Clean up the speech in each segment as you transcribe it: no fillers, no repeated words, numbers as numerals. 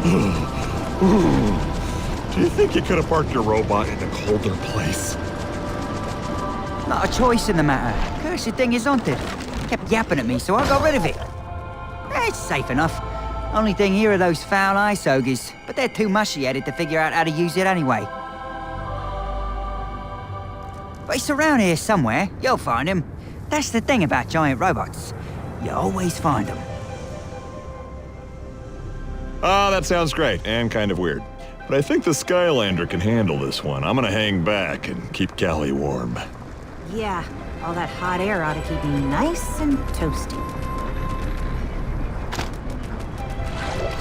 Do you think you could have parked your robot in a colder place? Not a choice in the matter. Cursed thing is haunted. Kept yapping at me, so I got rid of it. It's safe enough. Only thing here are those foul ice ogres, but they're too mushy-headed to figure out how to use it anyway. But it's around here somewhere. You'll find him. That's the thing about giant robots. You always find them. Ah, that sounds great, and kind of weird. But I think the Skylander can handle this one. I'm gonna hang back and keep Callie warm. Yeah, all that hot air ought to keep me nice and toasty.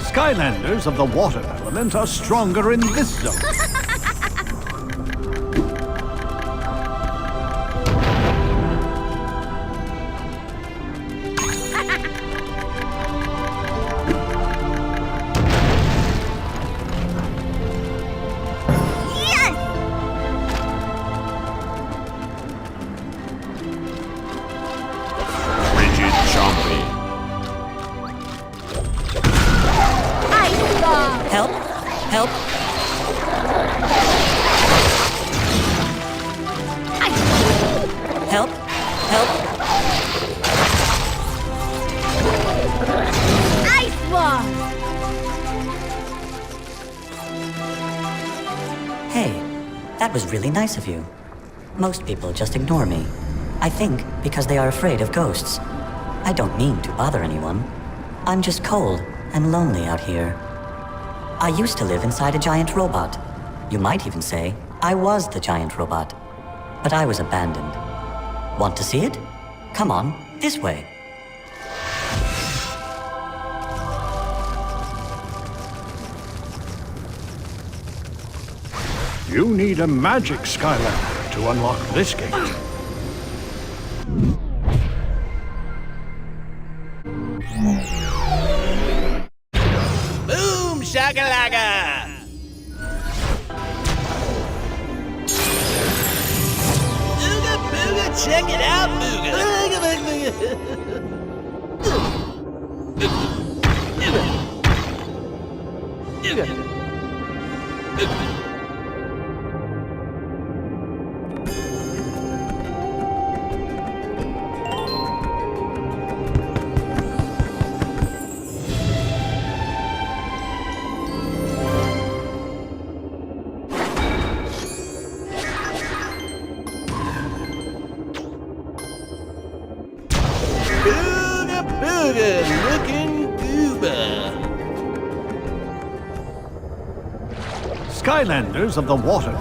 Skylanders of the water element are stronger in this zone. Help! Help! Help! Help! Ice wall! Hey, that was really nice of you. Most people just ignore me. I think because they are afraid of ghosts. I don't mean to bother anyone. I'm just cold and lonely out here. I used to live inside a giant robot. You might even say I was the giant robot. But I was abandoned. Want to see it? Come on, this way. You need a magic Skylander to unlock this gate. Boom shakalaka! Booga booga, check it out, booga! Booga booga booga! Booga booga, looking gooba. Skylanders of the water.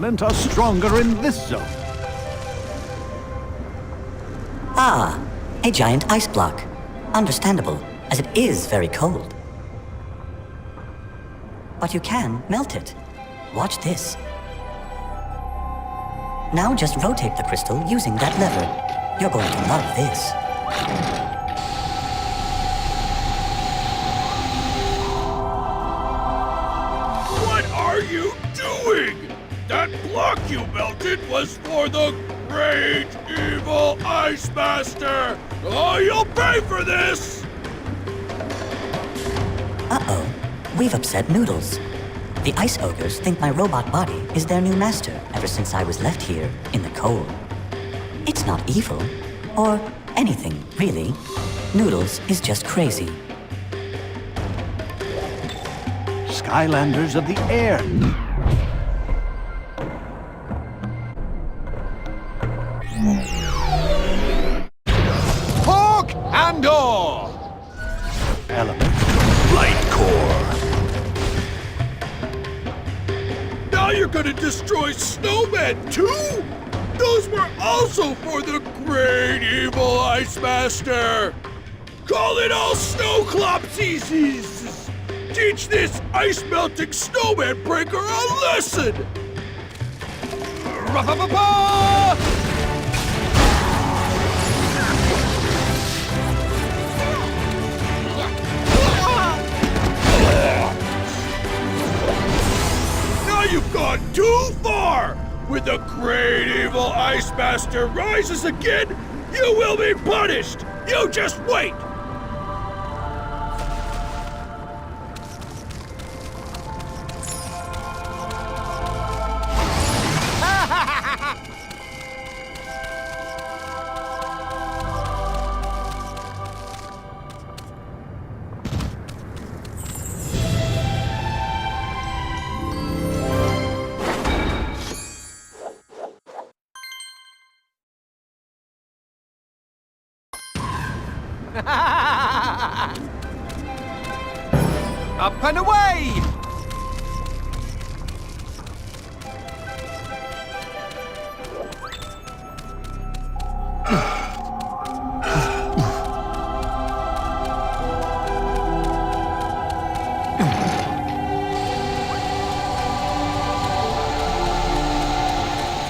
Element are stronger in this zone. Ah, a giant ice block. Understandable, as it is very cold. But you can melt it. Watch this. Now just rotate the crystal using that lever. You're going to love this. What are you doing? That block you melted was for the great evil Ice Master! Oh, you'll pay for this! Uh-oh, we've upset Noodles. The ice ogres think my robot body is their new master ever since I was left here in the cold. It's not evil, or anything, really. Noodles is just crazy. Skylanders of the air. Hawk and Awe! Element. Light Core! Now you're gonna destroy snowmen too? Those were also for the great evil Ice Master! Call it all snowclopsies! Teach this ice-melting snowman breaker a lesson! Ra-pa-pa-pa! Now you've gone too far! When the great evil Ice Master rises again, you will be punished! You just wait! Up and away!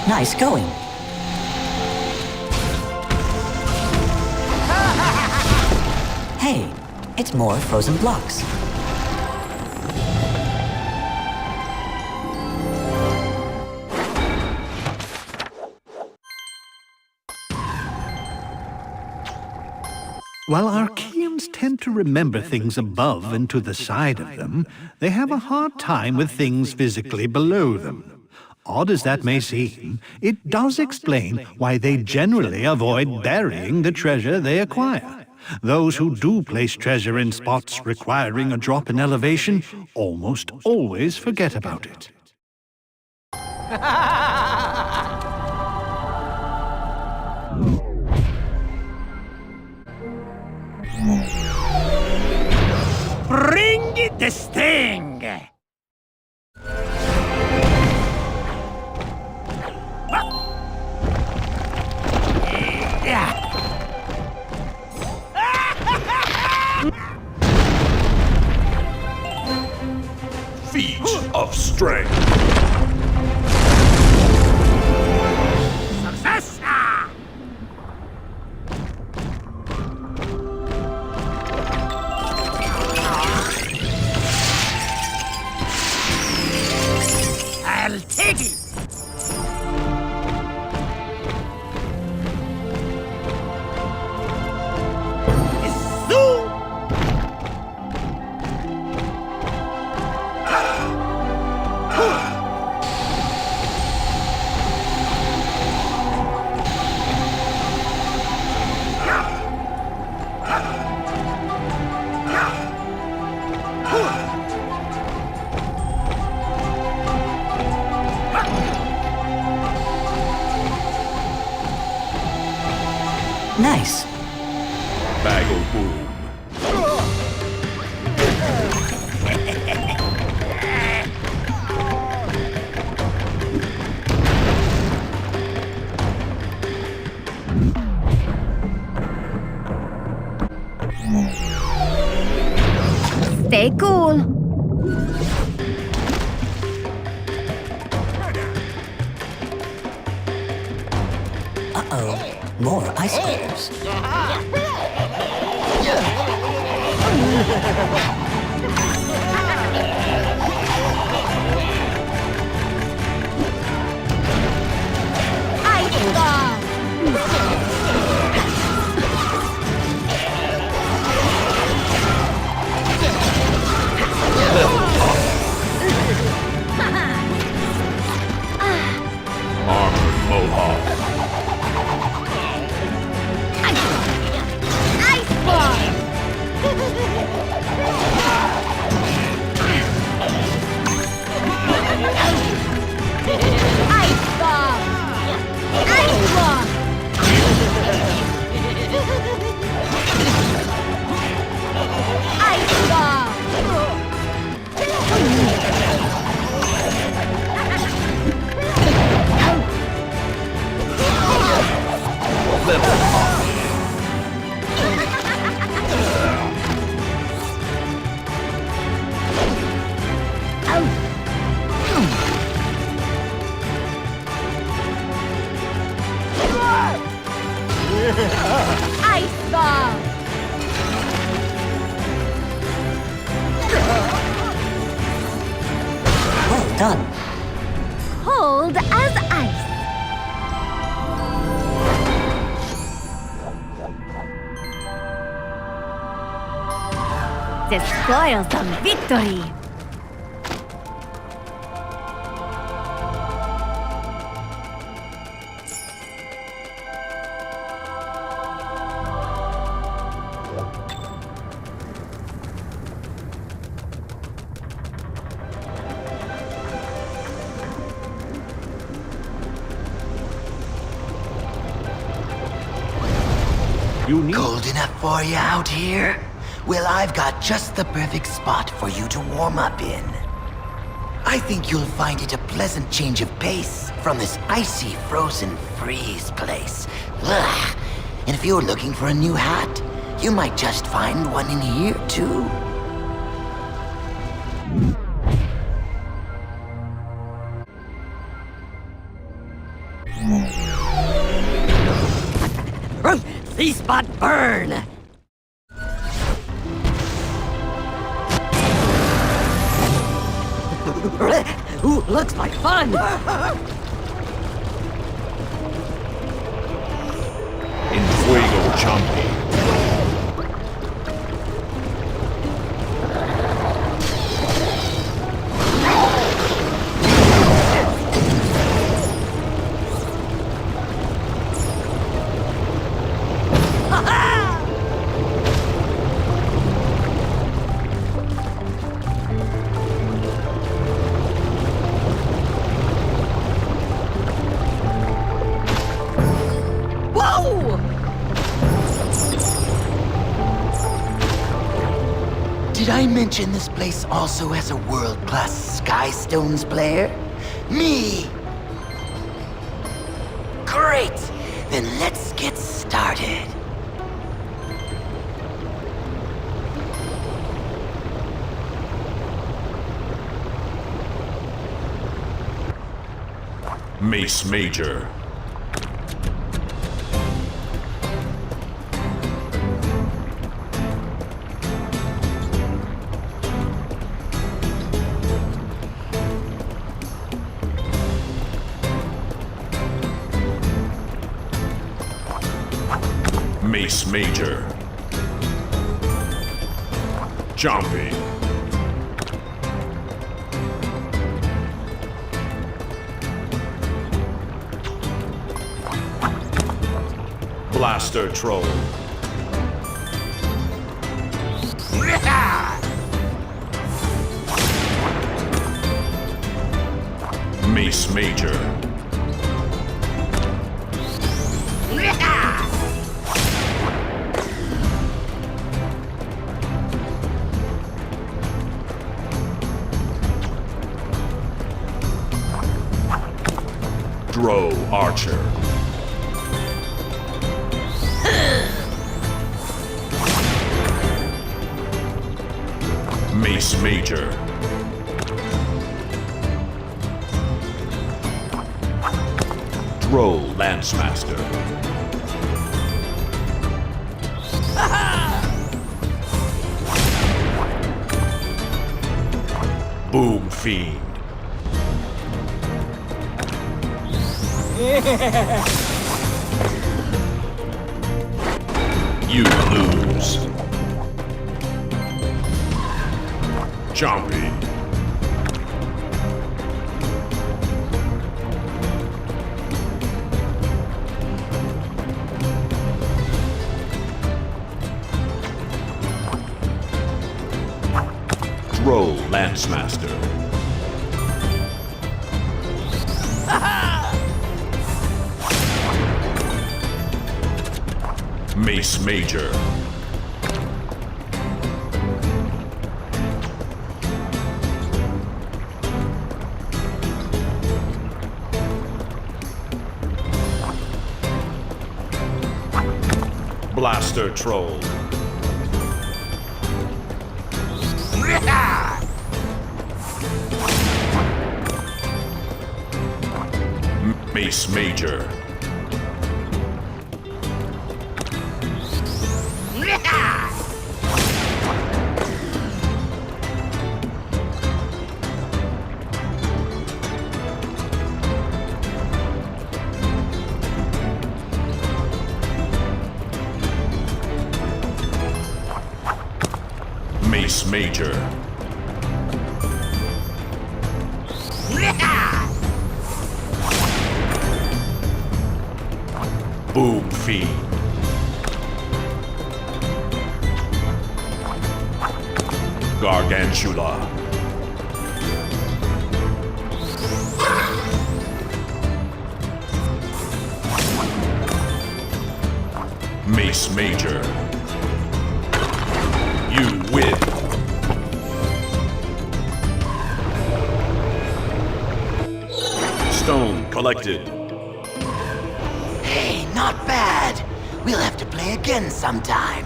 Nice going. Hey, it's more frozen blocks. While Archaeans tend to remember things above and to the side of them, they have a hard time with things physically below them. Odd as that may seem, it does explain why they generally avoid burying the treasure they acquire. Those who do place treasure in spots requiring a drop in elevation almost always forget about it. Bring the sting! Feat of strength. Success! I'll take it! Nice. Bagel boom. Stay cool. Uh-oh. More ice squares. Ice ball. Armored mohawk. Ice ball. Ice ball. Ice ball. Ice ball. Ice ball. Well done. the spoils of victory. You need... Cold enough for you out here? Well, I've got just the perfect spot for you to warm up in. I think you'll find it a pleasant change of pace from this icy, frozen freeze place. Ugh. And if you're looking for a new hat, you might just find one in here, too. See spot burn! Ooh, looks like fun! In fuego, Chompy. Did I mention this place also has a world-class Skystones player? Me! Great! Then let's get started. Mace Major. Mace Major. Chompy. Blaster Troll. Mace Major. Dro Archer. Mace Major. Dro Lancemaster. Boom Fiend. You lose. Chompy. Dro Lancemaster. Mace Major. Blaster Troll. Mace Major. Mace Major. Boom Fiend. Gargantula. Mace Major. You win. Stone collected. Hey, not bad. We'll have to play again sometime.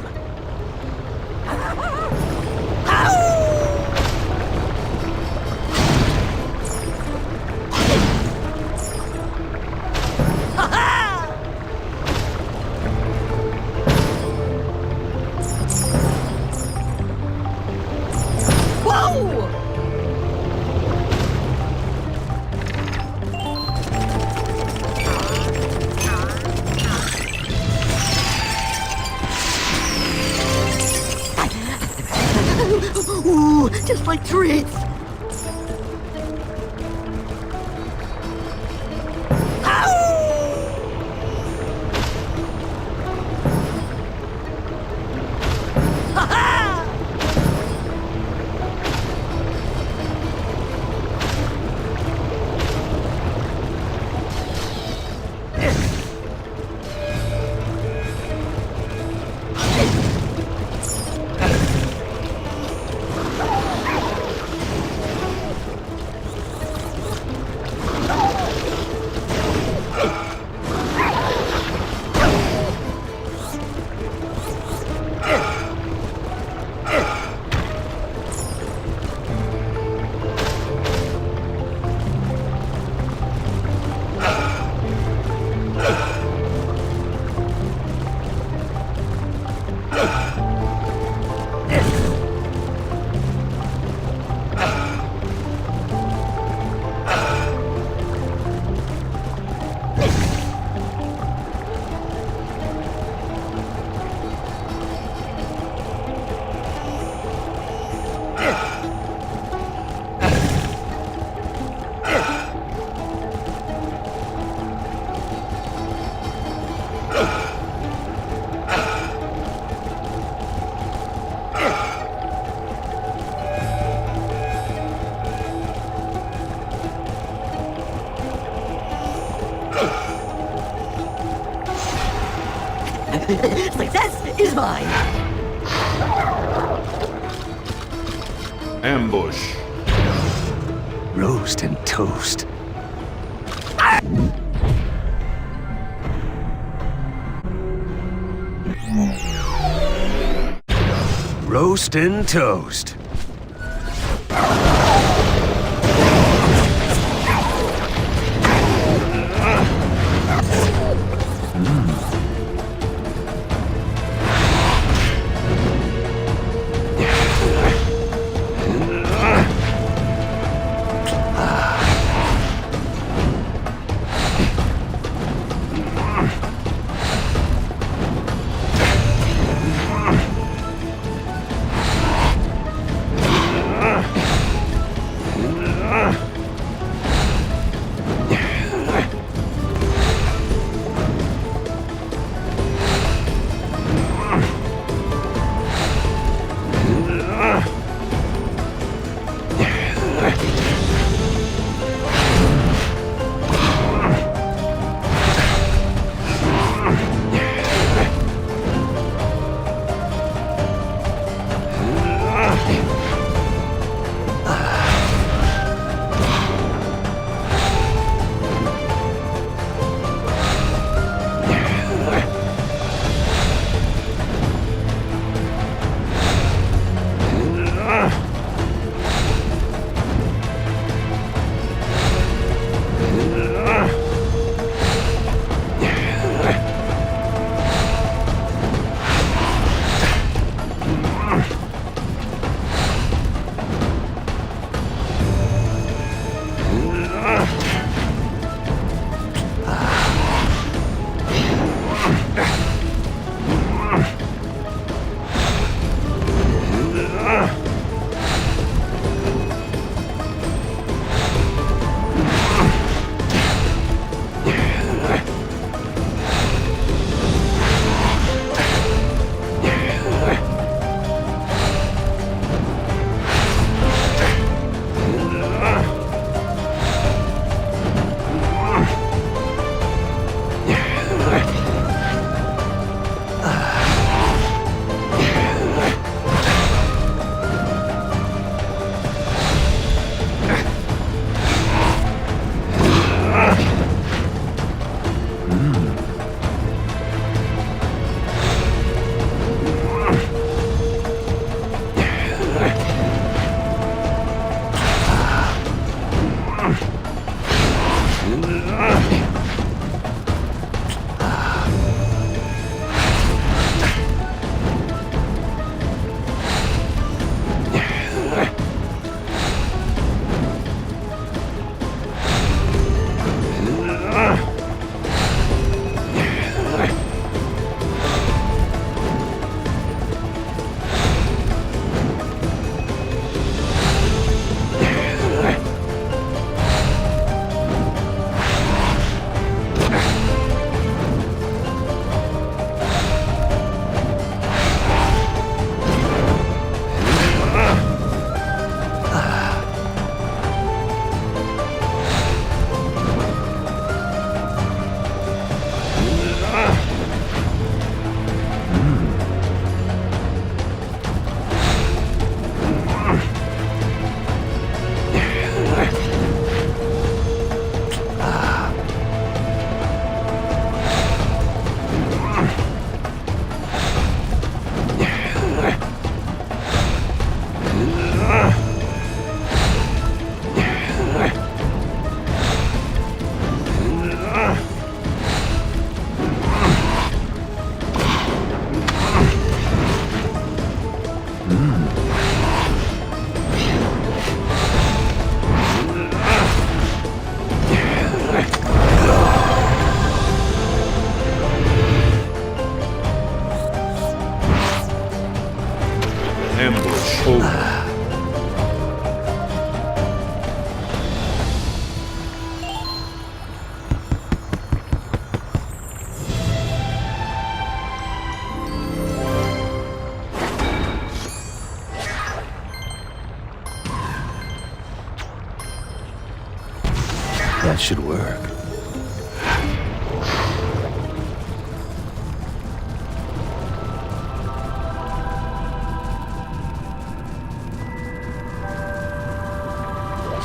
Ooh, just like treats. Success is mine. Ambush. Roast and toast. Roast and toast. That should work.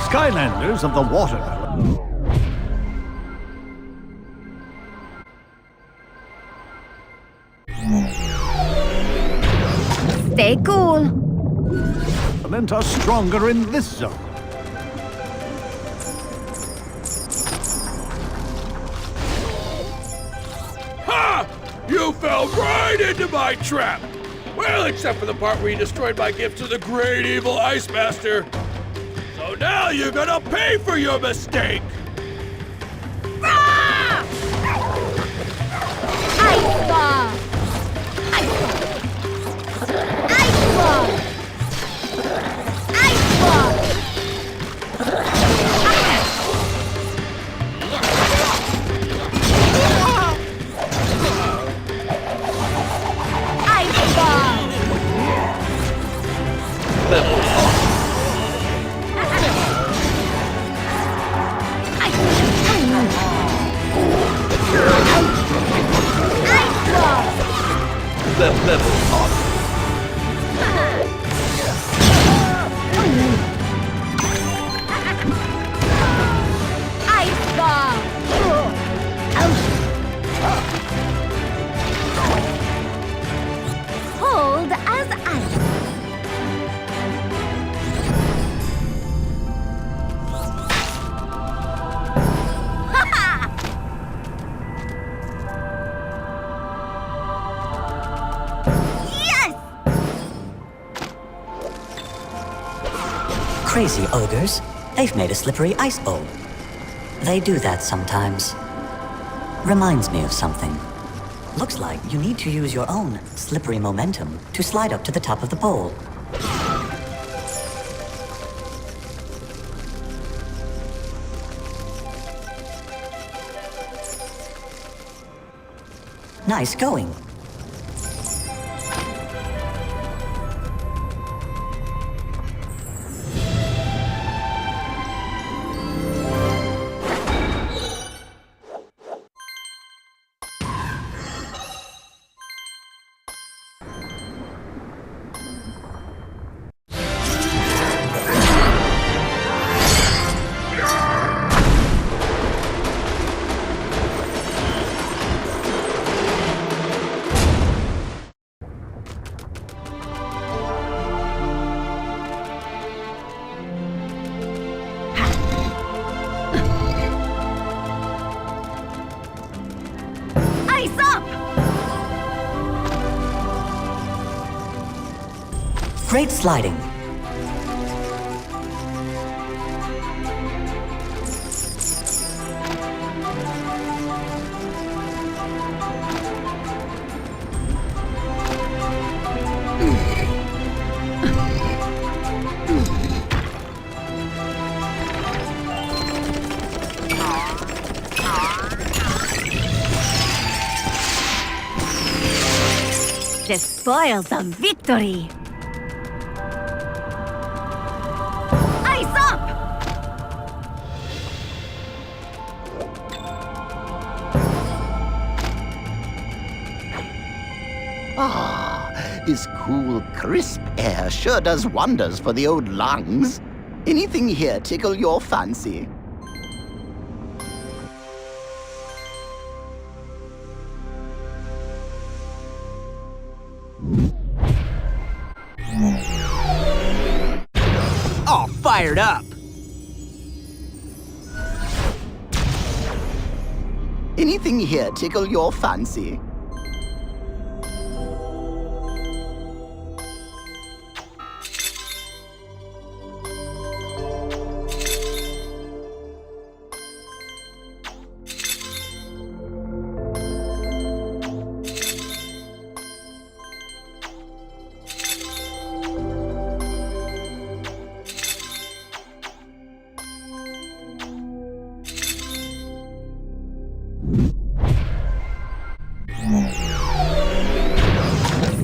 Skylanders of the watermelon. Stay cool. Elements are stronger in this zone. Ha! You fell right into my trap! Well, except for the part where you destroyed my gift to the great evil Ice Master. So now you're gonna pay for your mistake! Ice ball. Ice ball. Ice ball. Ice ball. Ice ball. Cold as ice. Yes! Crazy ogres. They've made a slippery ice bowl. They do that sometimes. Reminds me of something. Looks like you need to use your own slippery momentum to slide up to the top of the bowl. Nice going. Ice up! Great sliding. The spoils of victory. Ice up! This cool, crisp air sure does wonders for the old lungs. Anything here tickle your fancy? All fired up. Anything here tickle your fancy?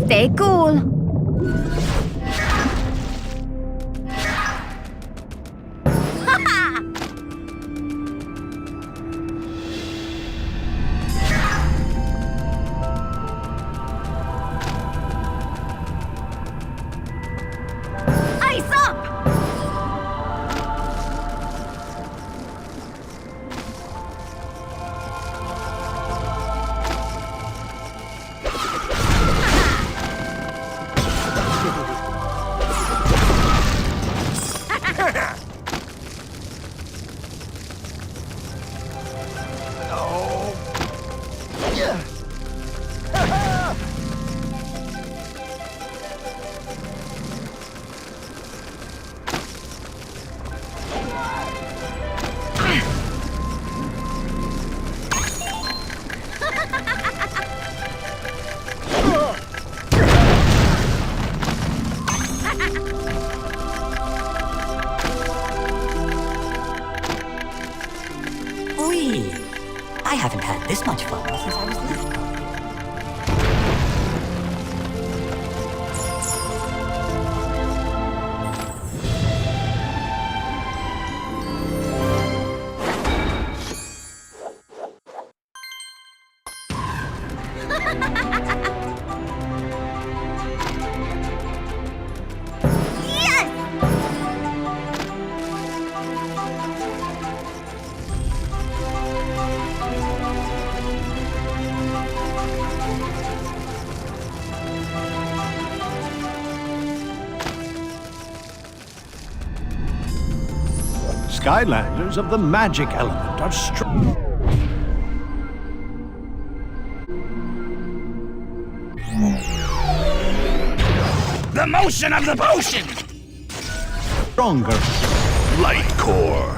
Stay cool. I haven't had this much fun since I was little. Skylanders of the magic element are strong. The motion of the potion! Stronger. Light core.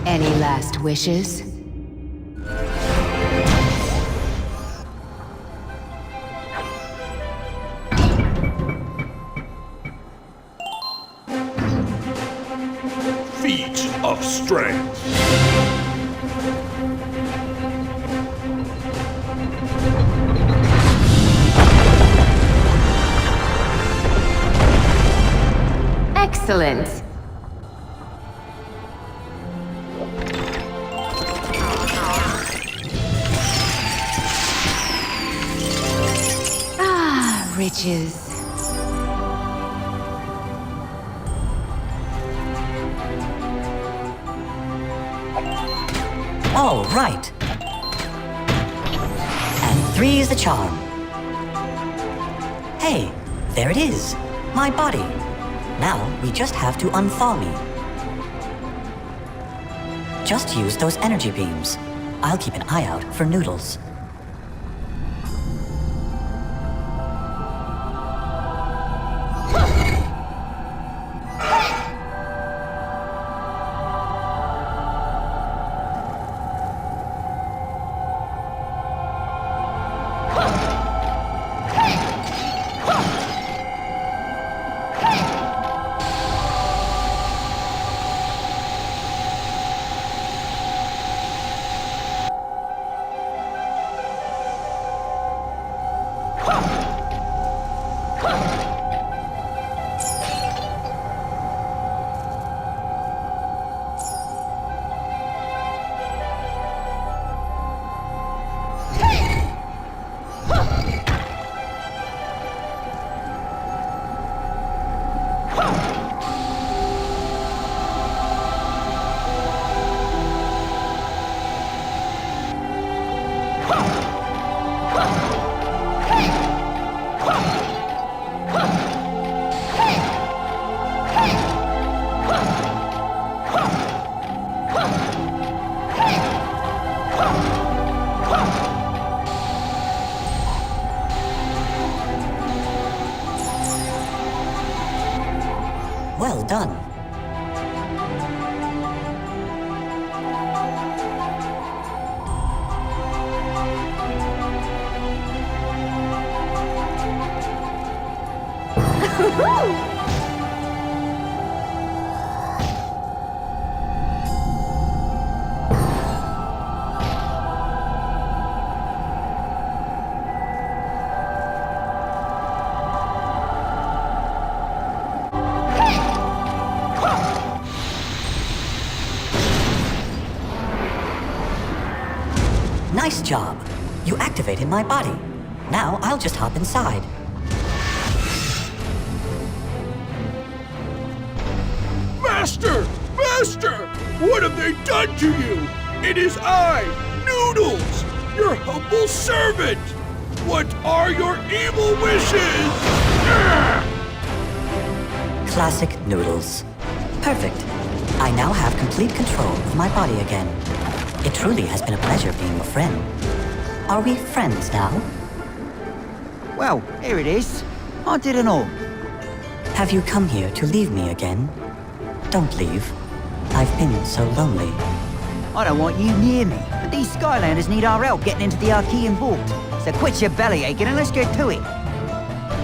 Any last wishes? Feat of strength. Excellent. Ah, riches. All right. And 3 is the charm. Hey, there it is. My body. Now we just have to unthaw me. Just use those energy beams. I'll keep an eye out for noodles. Nice job. You activated my body. Now I'll just hop inside. Master! Master! What have they done to you? It is I, Noodles, your humble servant! What are your evil wishes? Classic Noodles. Perfect. I now have complete control of my body again. It truly has been a pleasure being your friend. Are we friends now? Well, here it is. Haunted and all. Have you come here to leave me again? Don't leave. I've been so lonely. I don't want you near me, but these Skylanders need our help getting into the Archean vault. So quit your belly aching and let's get to it.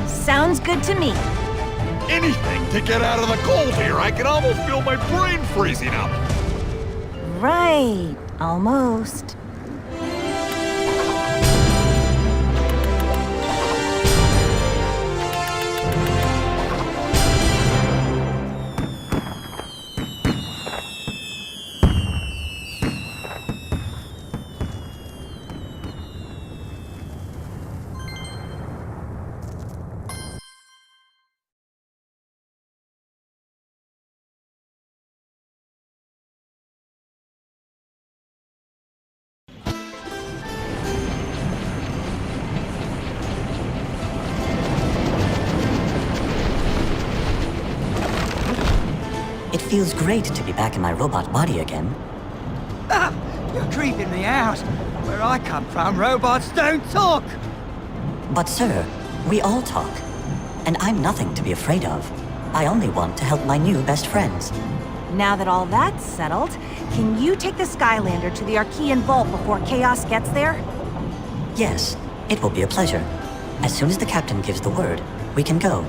Sounds good to me. Anything to get out of the cold here. I can almost feel my brain freezing up. Right. Almost. It feels great to be back in my robot body again. Ah, you're creeping me out. Where I come from, robots don't talk. But sir, we all talk. And I'm nothing to be afraid of. I only want to help my new best friends. Now that all that's settled, can you take the Skylander to the Archean vault before chaos gets there? Yes, it will be a pleasure. As soon as the captain gives the word, we can go.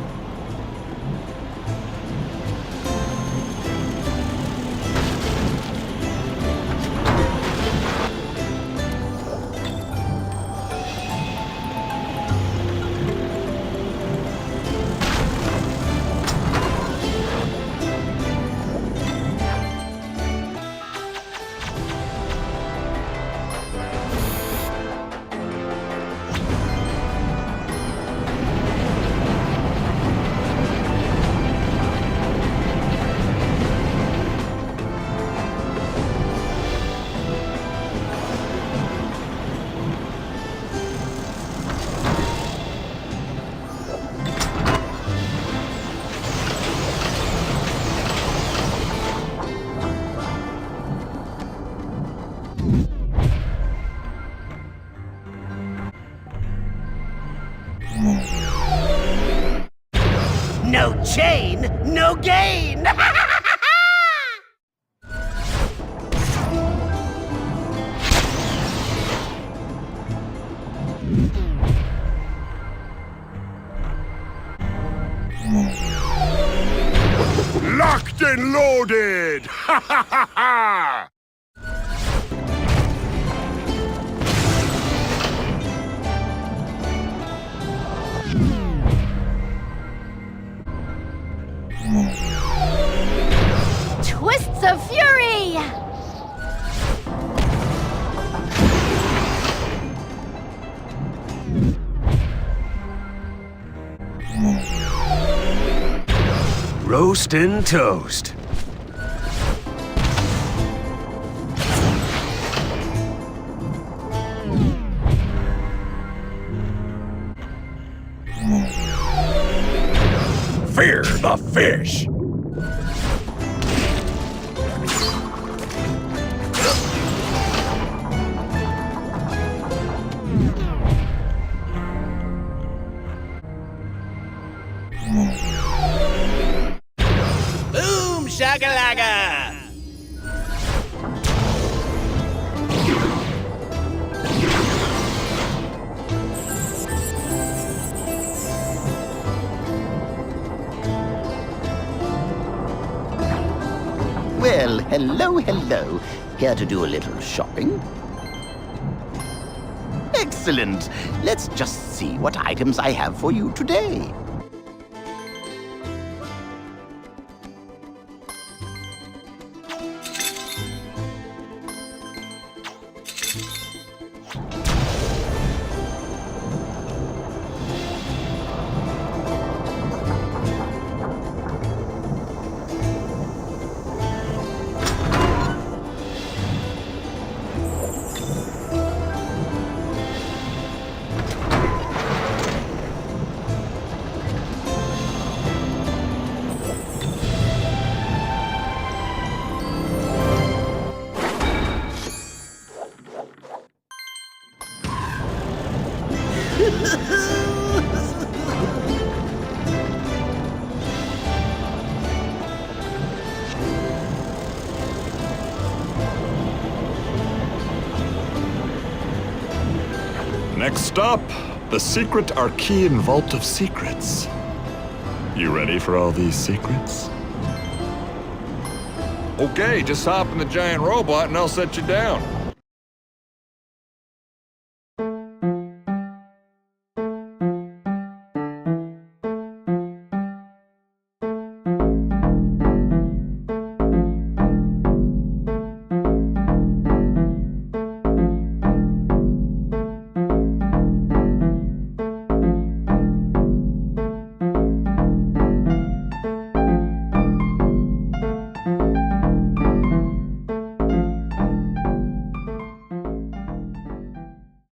No chain, no gain! Locked and loaded! Ha ha ha ha! Twists of fury! Roast and toast. Fear the fish! Boom shagalaga! Well, hello, hello. Here to do a little shopping? Excellent. Let's just see what items I have for you today. Next stop, the secret Archean Vault of Secrets. You ready for all these secrets? Okay, just hop in the giant robot and I'll set you down.